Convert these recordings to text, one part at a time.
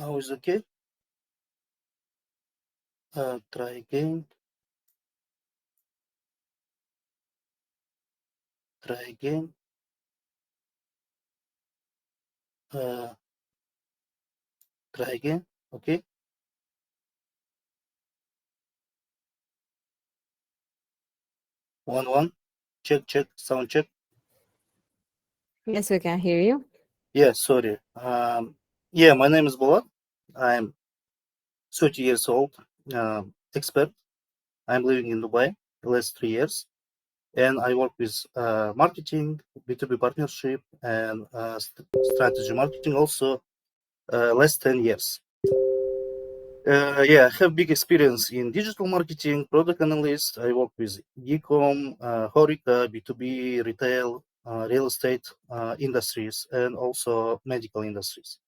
Now is okay. Try again. Try again. Try again. Okay. 1 1. Check. Sound check. Yes, we can hear you. Yeah. Sorry. Yeah. My name is Bulat. I'm 30 years old. Expert. I'm living in Dubai the last 3 years, and I work with marketing, B2B partnership, and strategy marketing also last 10 years. Yeah, I have big experience in digital marketing, product analyst. I work with e-com, Horeca, B2B, retail, real estate industries, and also medical industries.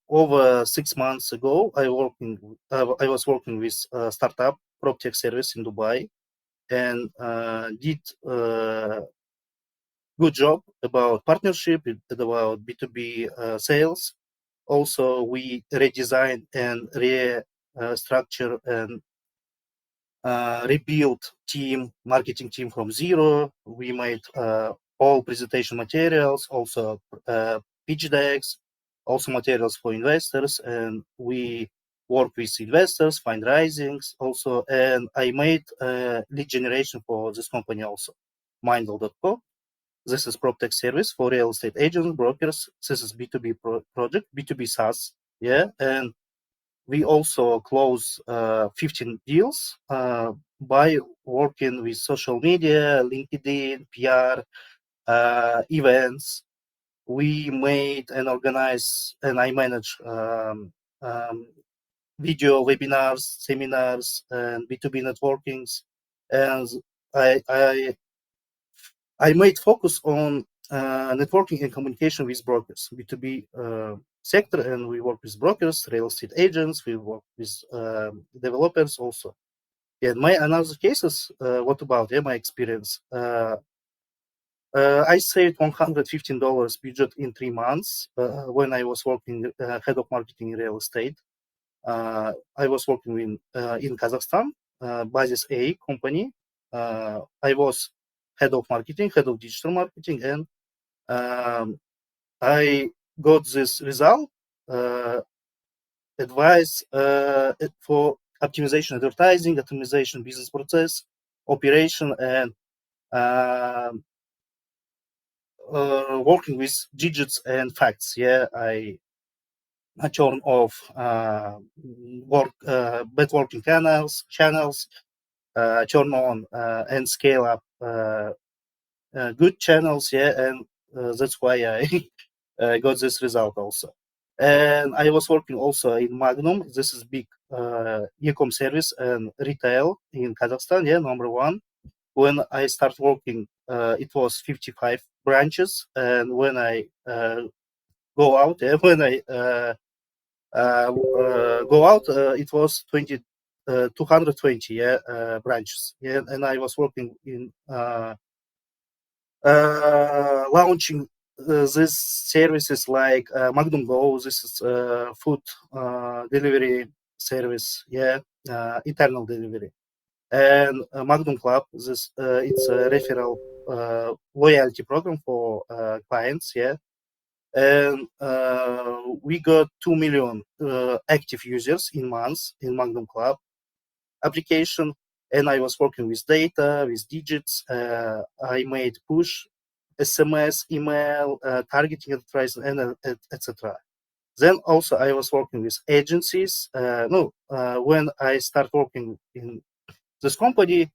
Over 6 months ago, I was working with a startup PropTech service in Dubai, and did good job about partnership, about B2B sales. Also, we redesigned and restructure and rebuilt marketing team from zero. We made all presentation materials, also pitch decks, also materials for investors, and we work with investors, fundraisings also, and I made lead generation for this company also, mindle.co. This is PropTech service for real estate agents, brokers. This is B2B project, B2B SaaS. Yeah, and we also close 15 deals by working with social media, LinkedIn, PR, events. We made and organize, and I manage video webinars, seminars, and B2B networkings. And I made focus on networking and communication with brokers, B2B sector, and we work with brokers, real estate agents, we work with developers also. And my another cases, what about my experience? I saved $115 budget in 3 months when I was working head of marketing in real estate. I was working in Kazakhstan, Basis A company. I was head of marketing, head of digital marketing, and I got this result, advice for optimization advertising, optimization business process, operation, and working with digits and facts. Yeah, I turn off bad working channels, turn on and scale up good channels. Yeah, and that's why I got this result also. And I was working also in Magnum. This is big e-com service and retail in Kazakhstan. Yeah, number one. When I start working, it was 55 branches, and when I go out, when I go out, it was 220 branches. Yeah, and I was working in launching these services like Magnum Go. This is food delivery service. Yeah, internal delivery. And Magnum Club. This it's a referral loyalty program for clients. Yeah, and we got 2 million active users in months in Magnum Club application. And I was working with data, with digits. I made push, SMS, email, targeting advertising, and etc. Then also I was working with agencies. When I start working in this company,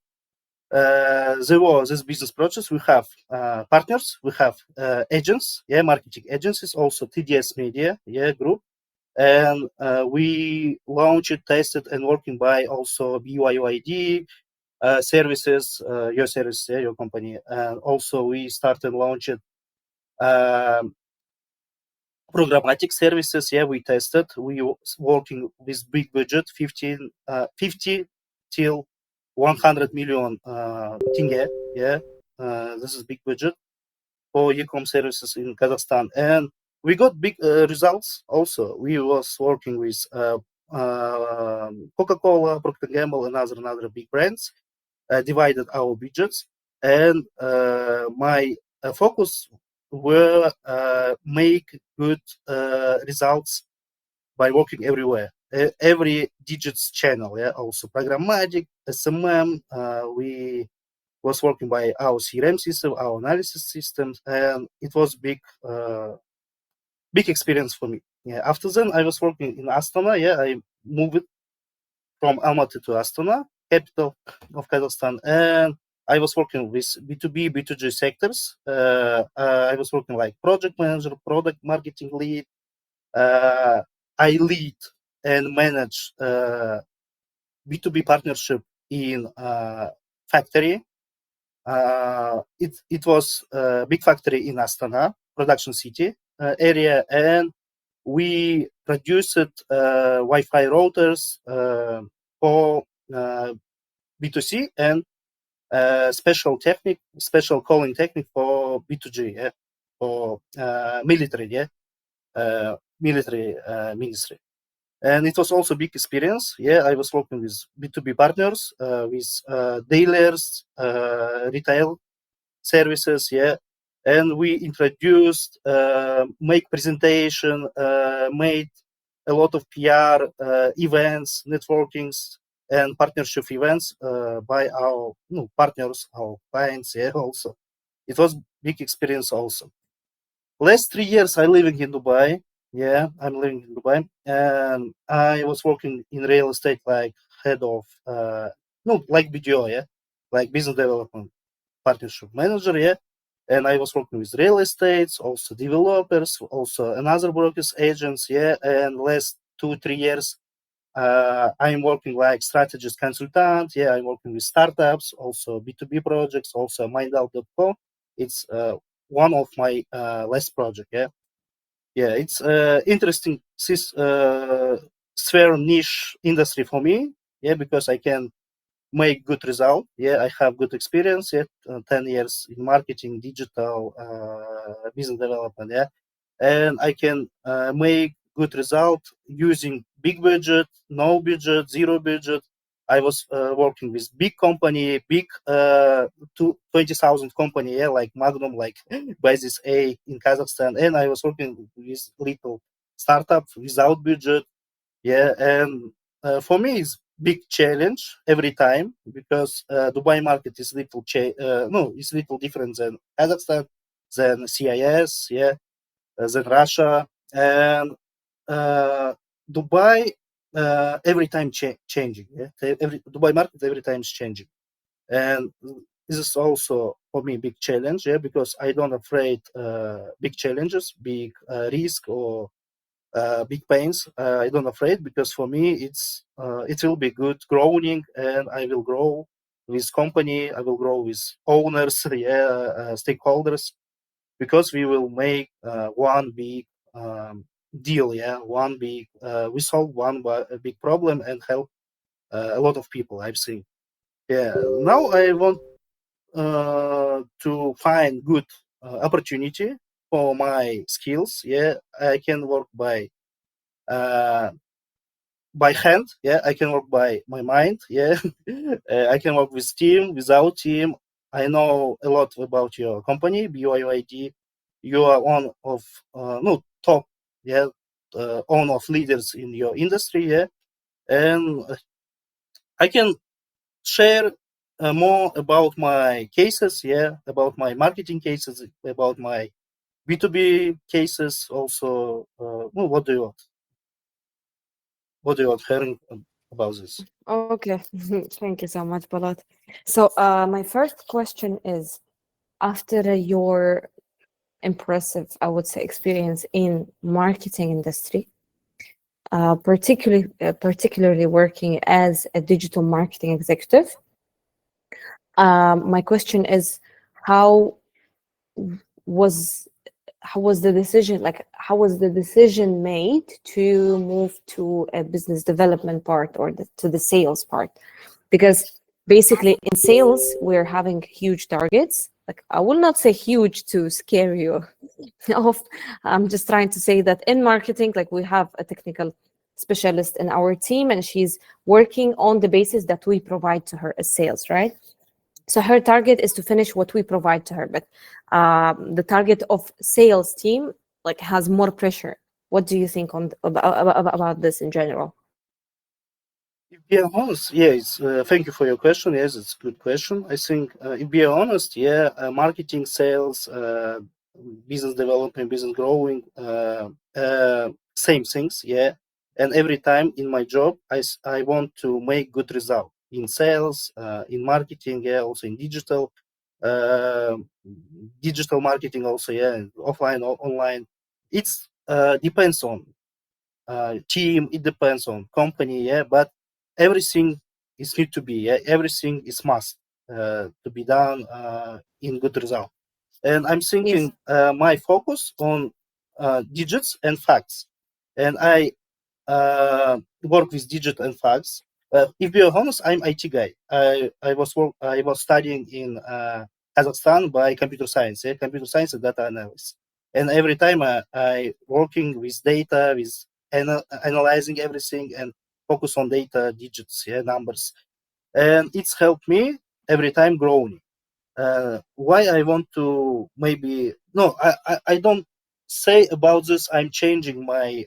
there was this business process. We have partners, we have agents, marketing agencies, also TDS Media, group, and we launched, tested, and working by also BYOID services, your service, your company, and also we started launching programmatic services. We tested. We working with big budget, 50 till 100 million tenge. This is big budget for e-com services in Kazakhstan. And we got big results also. We was working with Coca-Cola, Procter & Gamble, and other big brands. Divided our budgets, and my focus were make good results by working everywhere, every digits channel. Yeah, also programmatic, SMM. We was working by our CRM system, our analysis systems, and it was big experience for me. Yeah. After then, I was working in Astana. Yeah, I moved from Almaty to Astana, capital of Kazakhstan, and I was working with B2B, B2G sectors. I was working like project manager, product marketing lead. I lead and manage B2B partnership in factory. It was a big factory in Astana, production city area, and we produced Wi-Fi routers for B2C and special calling technique for B2G, yeah, for military, yeah, military ministry. And it was also a big experience. Yeah, I was working with B2B partners, with dealers, retail services. Yeah, and we introduced, make presentation, made a lot of PR events, networkings, and partnership events by our partners, our clients. Yeah, also it was big experience also. Last 3 years I living in Dubai. Yeah, I'm living in Dubai, and I was working in real estate like head of like BDO, yeah, like business development partnership manager, yeah. And I was working with real estates, also developers, also another brokers, agents, yeah. And last 2-3 years, I'm working like strategist consultant. Yeah, I'm working with startups, also B2B projects, also mindout.com. It's one of my last project. Yeah, yeah. It's interesting sphere niche industry for me. Yeah, because I can make good result. Yeah, I have good experience. Yeah, 10 years in marketing, digital, business development. Yeah, and I can make good result using big budget, no budget, zero budget. I was working with big company, big 20,000 company, yeah, like Magnum, like Basis A in Kazakhstan, and I was working with little startup without budget. Yeah, and for me it's big challenge every time because Dubai market is it's little different than Kazakhstan, than CIS, yeah, than Russia, and Dubai every time changing. Yeah, every Dubai market every time is changing, and this is also for me big challenge. Yeah, because I don't afraid big challenges, big risk or big pains. I don't afraid because for me it will be good growing, and I will grow with company. I will grow with owners, yeah, stakeholders, because we will make one big deal. Yeah, one big we solve a big problem and help a lot of people. I've seen. Yeah, now I want to find good opportunity for my skills. Yeah, I can work uh, by hand. Yeah, I can work by my mind. Yeah, I can work with team, without team. I know a lot about your company, BYOID. You are one of top, yeah, one of leaders in your industry. Yeah, and I can share more about my cases. Yeah, about my marketing cases, about my B2B cases. Also, what do you want? What do you want hearing about this? Okay, thank you so much, Balat. So, my first question is, after your impressive, I would say, experience in marketing industry, particularly working as a digital marketing executive, my question is, how was the decision, like how was the decision made to move to a business development part or to the sales part? Because basically in sales we're having huge targets, like, I will not say huge to scare you off. I'm just trying to say that in marketing, like, we have a technical specialist in our team, and she's working on the basis that we provide to her as sales, right? So her target is to finish what we provide to her, but the target of sales team like has more pressure. What do you think on about this in general? Yeah, honest, yes. Thank you for your question. Yes, it's a good question. I think, if we are honest, yeah, marketing, sales, business development, business growing, same things, yeah. And every time in my job, I want to make good result in sales, in marketing, yeah, also in uh, digital marketing, also, yeah, offline or online. It's depends on team, it depends on company, yeah, but everything is need to be, yeah, everything is must to be done in good result. And I'm thinking my focus on digits and facts, and I work with digit and facts. If we are honest, I'm IT guy. I was studying in Kazakhstan by computer science, yeah, computer science and data analysis. And every time I working with data, with analyzing everything and focus on data, digits, yeah, numbers, and it's helped me every time growing. Why I want to maybe no, I don't say about this. I'm changing my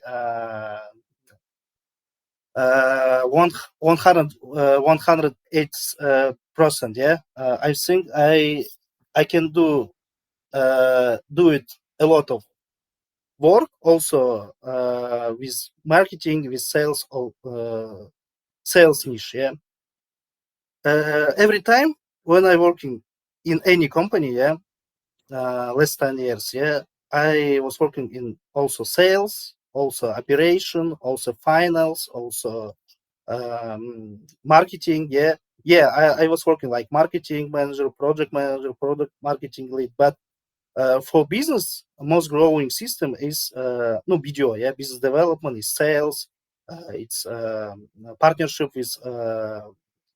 108%. Yeah, I think I can do it a lot of work also with marketing, with sales, or sales niche. Yeah, every time when I working in any company, yeah, less 10 years, yeah, I was working in also sales, also operation, also finance, also marketing. Yeah, I was working like marketing manager, product marketing lead. But for business, most growing system is no BDO. Yeah, business development is sales. It's partnership with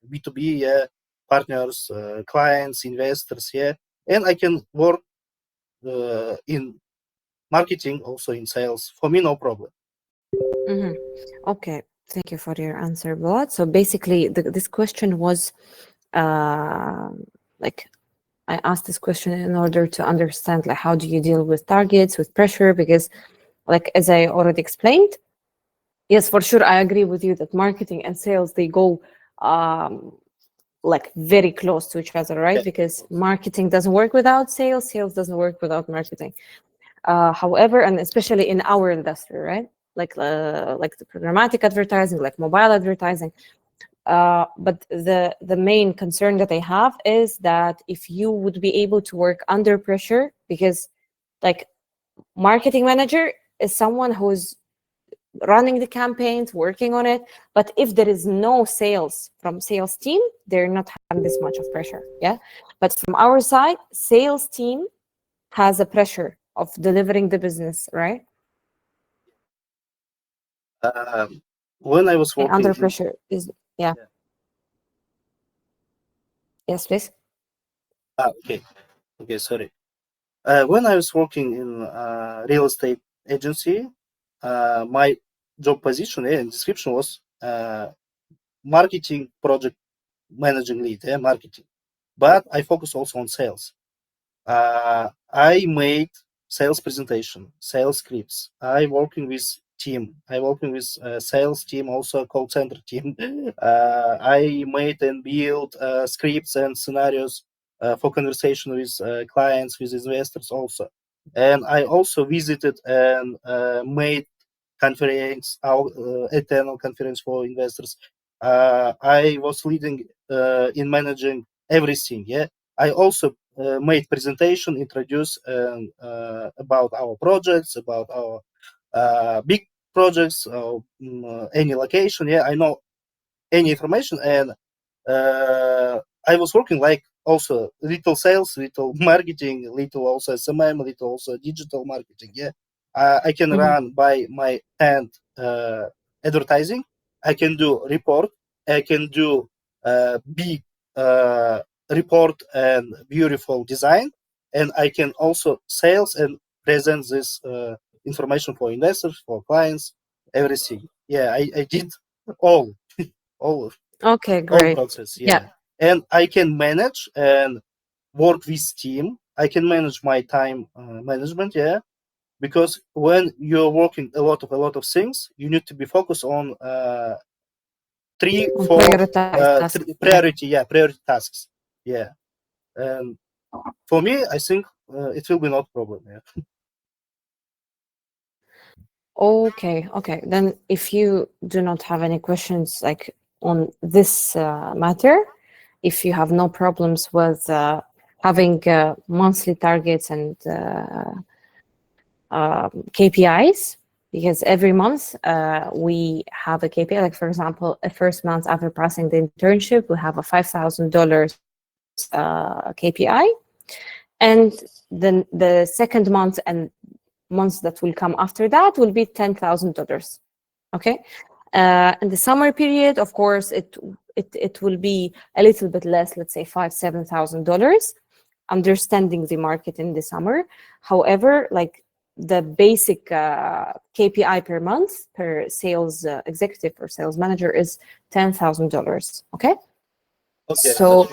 B2B, yeah, partners, clients, investors. Yeah, and I can work in marketing, also in sales. For me, no problem. Mm-hmm. Okay, thank you for your answer, Boat. So basically, this question was like, I asked this question in order to understand like how do you deal with targets, with pressure, because like as I already explained, yes, for sure, I agree with you that marketing and sales, they go like very close to each other, right? Yeah. Because marketing doesn't work without sales, sales doesn't work without marketing. However, and especially in our industry, right? Like the programmatic advertising, like mobile advertising. But the main concern that I have is that if you would be able to work under pressure, because like marketing manager is someone who's running the campaigns, working on it. But if there is no sales from sales team, they're not having this much of pressure. Yeah. But from our side, sales team has a pressure of delivering the business, right? When I was working Under pressure is, yeah. Yes, please. Okay, sorry. When I was working in real estate agency, my job position and description was marketing project managing lead, marketing. But I focus also on sales. I made sales presentation, sales scripts. I working with team. I working with sales team, also call center team. I made and built scripts and scenarios for conversation with clients, with investors also. And I also visited and made conference, our internal conference for investors. I was leading in managing everything. Yeah, I also made presentation, introduce about our projects, about our big projects, any location. Yeah, I know any information, and I was working like also little sales, little marketing, little also SMM, little also digital marketing. Yeah, I can run by my hand advertising. I can do report. I can do big report and beautiful design, and I can also sales and present this information for investors, for clients, everything. Yeah, I did all all Okay, all great. process. Yeah. Yeah, and I can manage and work with team. I can manage my time management. Yeah, because when you're working a lot of things, you need to be focused on three, On four prioritized tasks. Yeah. priority tasks. Yeah, and for me, I think it will be not problem. Yeah. Okay, okay. Then if you do not have any questions like on this matter, if you have no problems with having monthly targets and KPIs, because every month we have a KPI. Like for example, a first month after passing the internship, we have a $5,000 KPI, and then the second month and months that will come after that will be $10,000. Okay. In the summer period, of course, it will be a little bit less, let's say $7,000, understanding the market in the summer. However, like the basic KPI per month per sales executive or sales manager is $10,000. Okay. Okay. So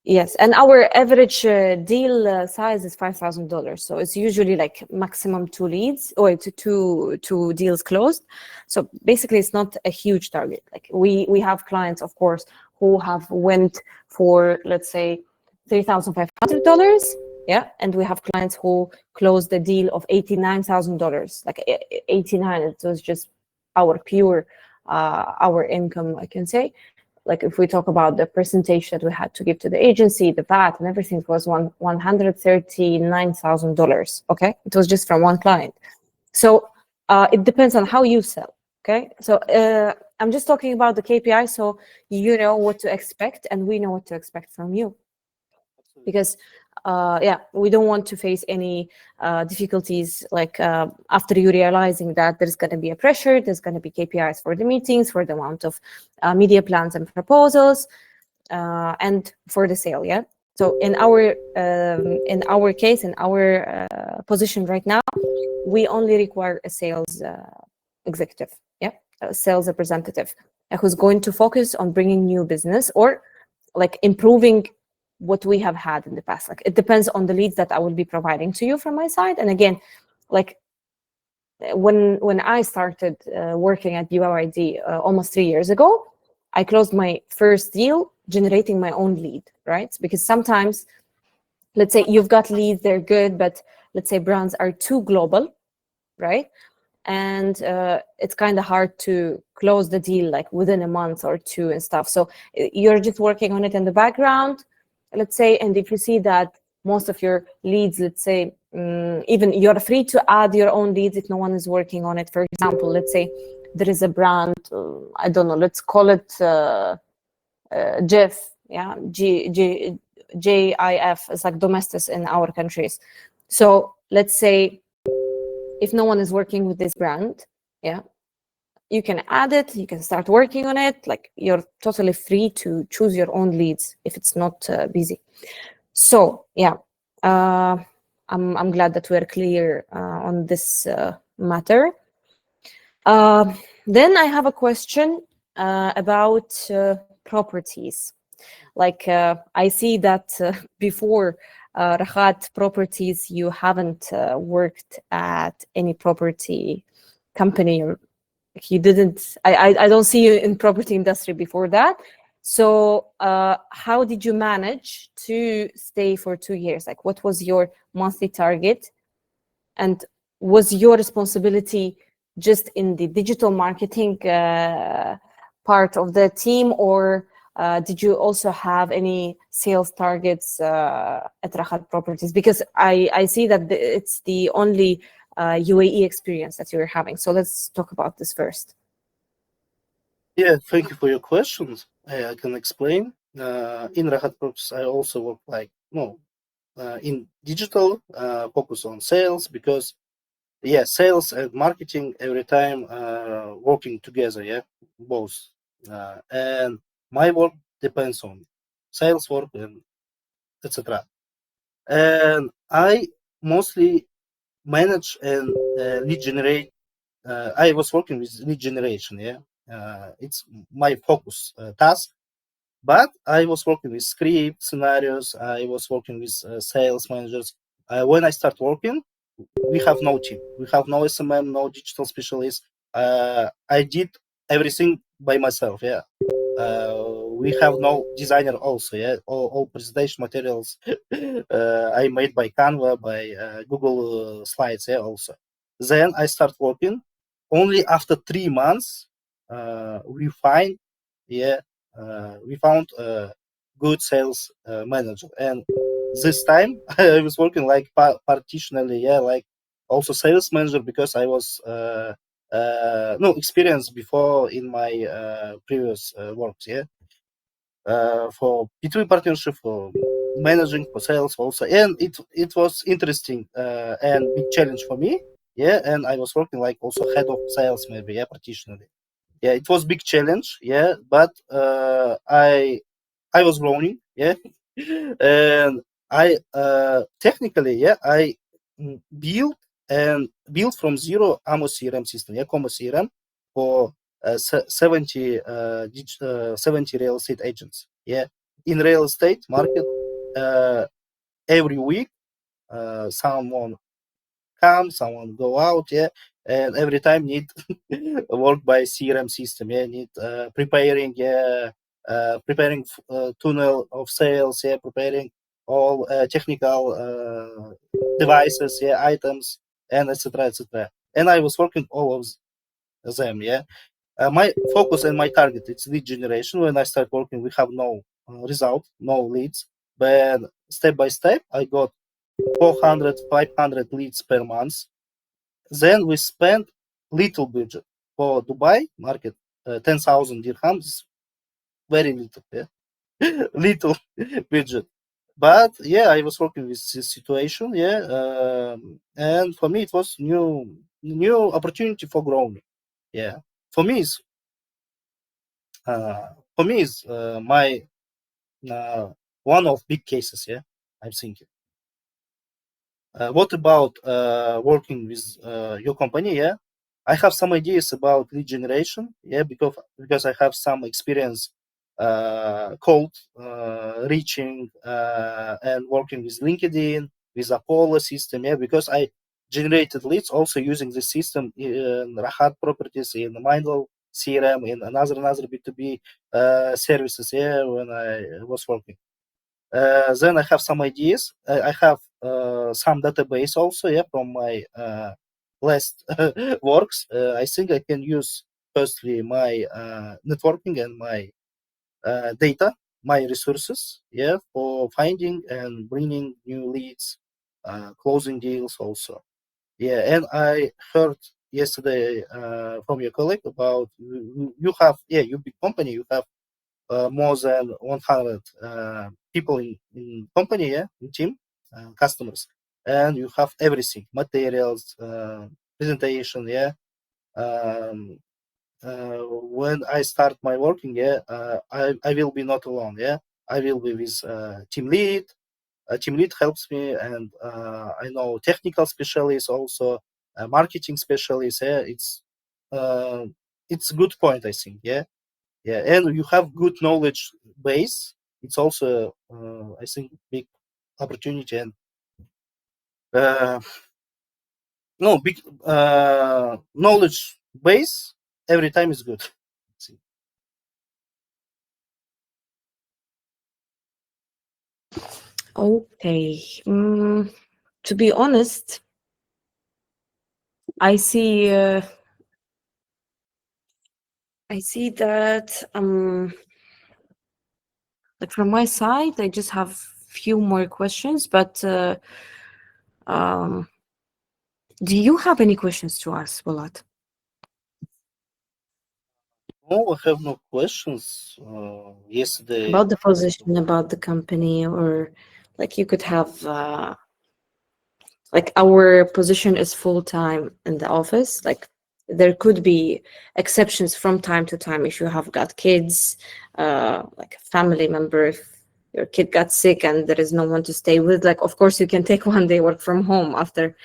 yes, and our average deal size is $5,000. So it's usually like maximum two leads or two deals closed. So basically, it's not a huge target. Like we have clients, of course, who have went for, let's say, $3,500. Yeah, and we have clients who closed the deal of $89,000. Like 89, it was just our pure our income, I can say. Like if we talk about the percentage that we had to give to the agency, the VAT and everything, it was $139,000. Okay, it was just from one client. So it depends on how you sell. Okay, so I'm just talking about the KPI, so you know what to expect, and we know what to expect from you. Because we don't want to face any difficulties like after you realizing that there's going to be a pressure, there's going to be KPIs for the meetings, for the amount of media plans and proposals, and for the sale. Yeah. So in our case, in our position right now, we only require a sales executive, a sales representative who's going to focus on bringing new business or like improving what we have had in the past. Like it depends on the leads that I will be providing to you from my side. And again, like when I started working at BYD almost 3 years ago, I closed my first deal generating my own lead, right? Because sometimes, let's say you've got leads, they're good, but let's say brands are too global, right? And it's kind of hard to close the deal like within a month or two and stuff. So you're just working on it in the background, let's say, and if you see that most of your leads, let's say, even you're free to add your own leads if no one is working on it. For example, let's say there is a brand, I don't know, let's call it JIF, yeah, JIF. It's like domestics in our countries. So let's say if no one is working with this brand, yeah, you can add it, you can start working on it. Like you're totally free to choose your own leads if it's not busy. So yeah, I'm glad that we're clear on this matter. Then I have a question about properties. Like I see that before Rahat Properties, you haven't worked at any property company, or you didn't. I don't see you in property industry before that. So how did you manage to stay for 2 years? Like what was your monthly target, and was your responsibility just in the digital marketing part of the team, or did you also have any sales targets at Rahat Properties? Because I see that it's the only UAE experience that you're having. So let's talk about this first. Yeah, thank you for your questions. I can explain. In Rahat Properties, I also work like in digital, focus on sales, because sales and marketing every time working together. Yeah, both. And my work depends on sales work, and etc. And I mostly manage and lead generate. I was working with lead generation. Yeah, it's my focus task. But I was working with script scenarios. I was working with sales managers. When I start working, we have no team. We have no SMM, no digital specialist. I did everything by myself. Yeah. We have no designer also. Yeah. All presentation materials I made by Canva, by Google Slides. Yeah. Also. Then I start working. Only after 3 months, we find. Yeah. We found a good sales manager, and this time I was working like partitionally. Yeah. Like also sales manager because I was no experience before in my previous works. Yeah, for B2B partnership, for managing, for sales also, and it was interesting and big challenge for me. Yeah, and I was working like also head of sales maybe. Yeah, partitionally. Yeah, it was big challenge. Yeah, but I was growing. Yeah, and I technically, yeah, I built from zero Amos CRM system, yeah, Commerce CRM for 70 real estate agents. Yeah, in real estate market, every week someone come, someone go out. Yeah, and every time need work by CRM system. Yeah, need preparing. Yeah, preparing tunnel of sales. Yeah, preparing all technical devices. Yeah, items and etc. etc. And I was working all of them. Yeah, my focus and my target it's lead generation. When I start working, we have no result, no leads, but step by step, I got 400, 500 leads per month. Then we spent little budget for Dubai market, 10,000 dirhams, very little, yeah, little budget. But yeah, I was working with this situation, yeah, and for me it was new opportunity for growing. Yeah, for me is my one of big cases. Yeah, I'm thinking. What about working with your company? Yeah, I have some ideas about lead generation. Yeah, because I have some experience cold reaching and working with LinkedIn with Apollo system. Yeah, because I generated leads also using the system in Rahat properties, in Mindle CRM, in another B2B services. Yeah, when I was working. Then I have some ideas. I have some database also, yeah, from my last works. I think I can use firstly my networking and my data, my resources, yeah, for finding and bringing new leads, closing deals also. Yeah, and I heard yesterday from your colleague about you have, yeah, you big company, you have more than 100 people in company, yeah, in team, customers, and you have everything, materials, presentation, yeah. Um, when I start my working, yeah, I will be not alone, yeah. I will be with team lead. Team lead helps me, and I know technical specialists also, marketing specialists. Yeah, it's a good point, I think. Yeah, yeah, and you have good knowledge base. It's also I think big opportunity, and uh, no big knowledge base every time is good. See. Okay. To be honest, I see that like from my side, I just have few more questions, but do you have any questions to ask, Walat? No, I have no questions. Yesterday About the position, about the company, or like you could have like our position is full-time in the office. Like there could be exceptions from time to time if you have got kids, like a family member, if your kid got sick and there is no one to stay with, like, of course you can take 1 day work from home after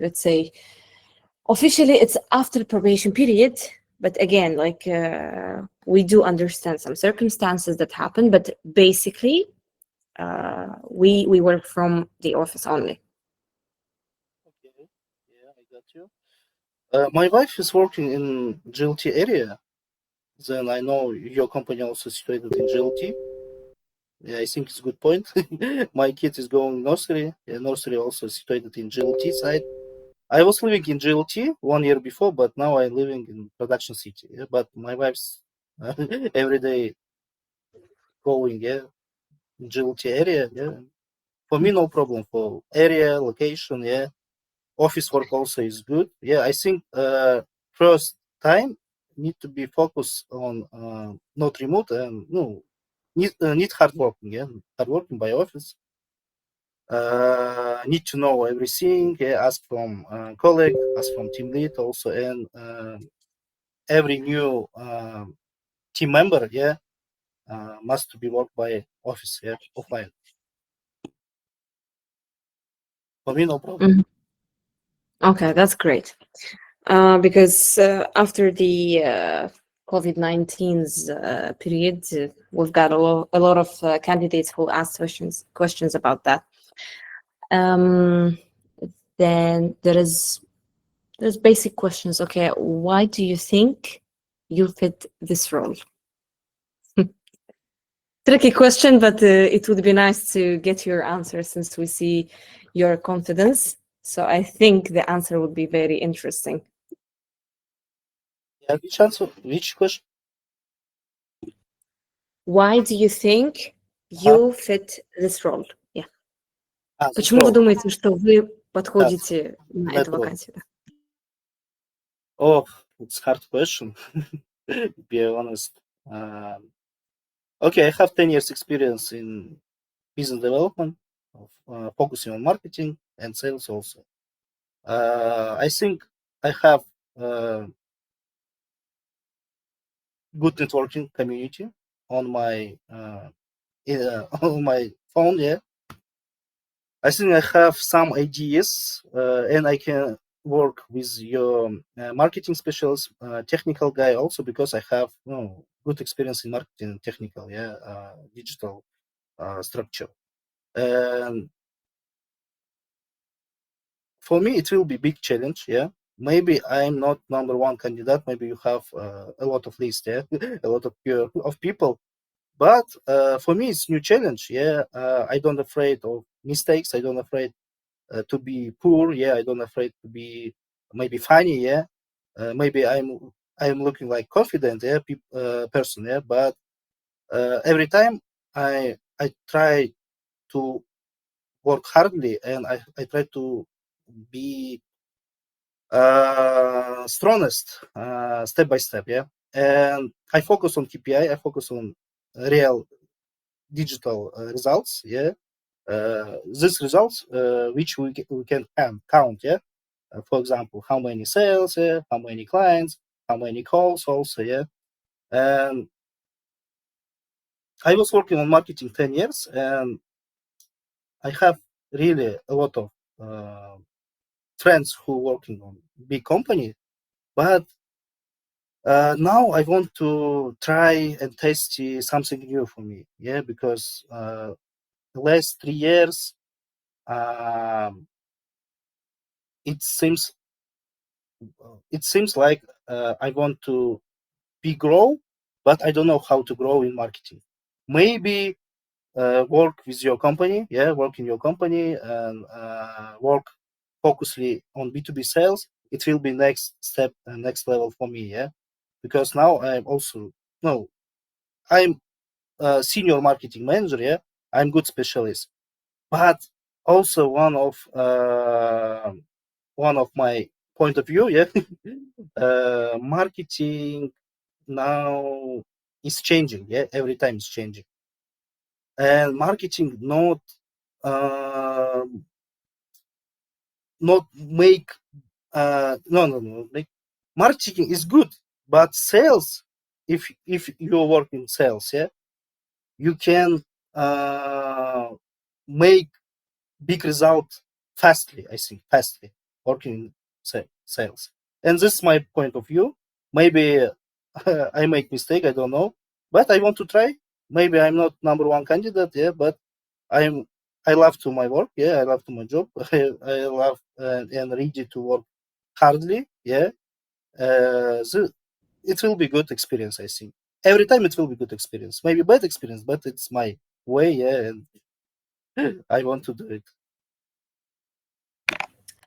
let's say, officially it's after probation period. But again, like, we do understand some circumstances that happen, but basically we work from the office only. Okay. Yeah, I got you. My wife is working in GLT area. Then I know your company also situated in GLT. Yeah, I think it's a good point. My kid is going nursery. Yeah, nursery also situated in GLT side. I was living in GLT 1 year before, but now I'm living in production city. Yeah, but my wife's every day going, yeah, in GLT area. Yeah, for me no problem for area location. Yeah, office work also is good. Yeah, I think first time need to be focused on not remote and no need hard working. Yeah, hard working by office. Need to know everything. Yeah, ask from colleague, ask from team lead also, and every new team member. Yeah, must be worked by office. Yeah, offline. For me, no problem. Okay, that's great. Because after the COVID-19's period, we've got a lot of candidates who asked questions about that. Then there's basic questions. Okay, why do you think you fit this role? Tricky question, but it would be nice to get your answer since we see your confidence. So I think the answer would be very interesting. Yeah, which answer? Which question? Why do you think you fit this role? Yeah. This Почему вы role. думаете, что вы подходите на that эту role. вакансию? Oh, it's hard question. To be honest. Okay, I have 10 years experience in business development, focusing on marketing and sales also. I think I have good networking community on my on my phone. Yeah, I think I have some ideas, and I can work with your marketing specialist, technical guy also because I have good experience in marketing and technical, yeah, digital structure. And for me, it will be big challenge. Yeah, maybe I'm not number one candidate. Maybe you have a lot of list, yeah, a lot of people. But for me, it's new challenge. Yeah, I don't afraid of mistakes. I don't afraid to be poor. Yeah, I don't afraid to be maybe funny. Yeah, maybe I'm looking like confident. Yeah, person. Yeah, but every time I try to work hardly and I try to be strongest step by step. Yeah, and I focus on KPI. I focus on real digital results. Yeah, these results which we can count. Yeah, for example, how many sales, yeah, how many clients, how many calls also. Yeah, and I was working on marketing 10 years and I have really a lot of friends who working on big company, but now I want to try and test something new for me. Yeah, because the last 3 years it seems like I want to be grow, but I don't know how to grow in marketing. Maybe work with your company, yeah, work in your company and work focusly on B2B sales. It will be next step and next level for me, yeah, because now I'm also no, I'm a senior marketing manager, yeah, I'm good specialist, but also one of my point of view, yeah, marketing now is changing, yeah, every time it's changing, and marketing not make no make marketing is good, but sales, if you work in sales, yeah, you can make big result fastly. I think fastly working sales, and this is my point of view. Maybe I make mistake. I don't know, but I want to try. Maybe I'm not number one candidate, yeah, but I love to my work, yeah. I love to my job. I love and ready to work hardly, yeah. So it will be good experience, I think. Every time it will be good experience. Maybe bad experience, but it's my way, yeah, and I want to do it.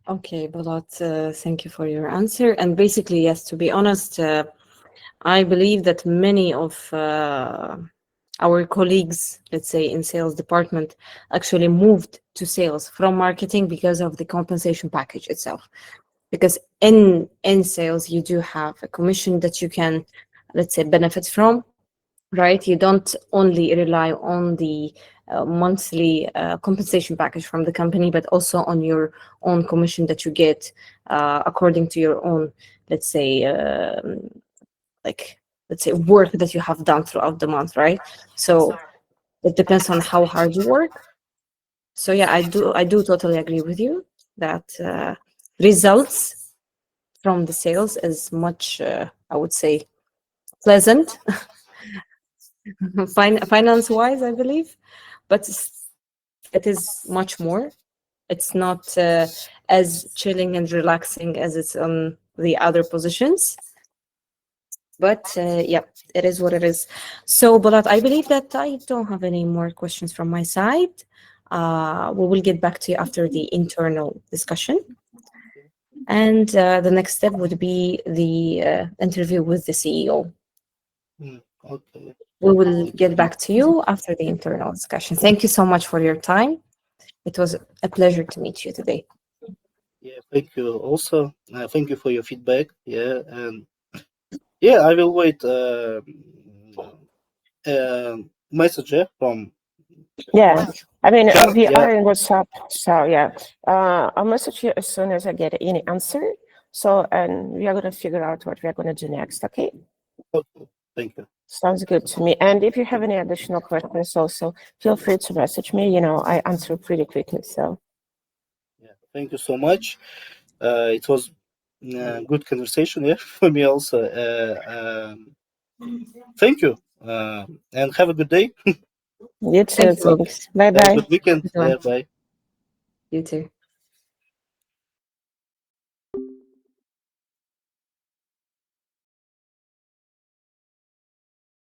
Okay, Balat, thank you for your answer. And basically, yes, to be honest, I believe that many of our colleagues, let's say in sales department, actually moved to sales from marketing because of the compensation package itself. Because in sales, you do have a commission that you can, let's say, benefit from, right? You don't only rely on the monthly compensation package from the company, but also on your own commission that you get according to your own, let's say, work that you have done throughout the month, right? So it depends on how hard you work. So yeah, I do totally agree with you that results from the sales is much, I would say, pleasant finance wise, I believe, but it is much more. It's not as chilling and relaxing as it's on the other positions. But yeah, it is what it is. So, Balat, I believe that I don't have any more questions from my side. We will get back to you after the internal discussion. And the next step would be the interview with the CEO. Okay. We will get back to you after the internal discussion. Thank you so much for your time. It was a pleasure to meet you today. Yeah, thank you also. Thank you for your feedback. Yeah, and yeah, I will wait message from. Yeah, I mean, Chat, we yeah. are in WhatsApp, so yeah, I'll message you as soon as I get any answer. So, and we are going to figure out what we are going to do next, okay? Okay, thank you. Sounds good to me. And if you have any additional questions also, feel free to message me. You know, I answer pretty quickly, so. Yeah, thank you so much. It was a good conversation, yeah, for me also. Thank you, and have a good day. You too, Thank you. thanks. Bye-bye. Have a good weekend. Good one. Yeah, bye. You too.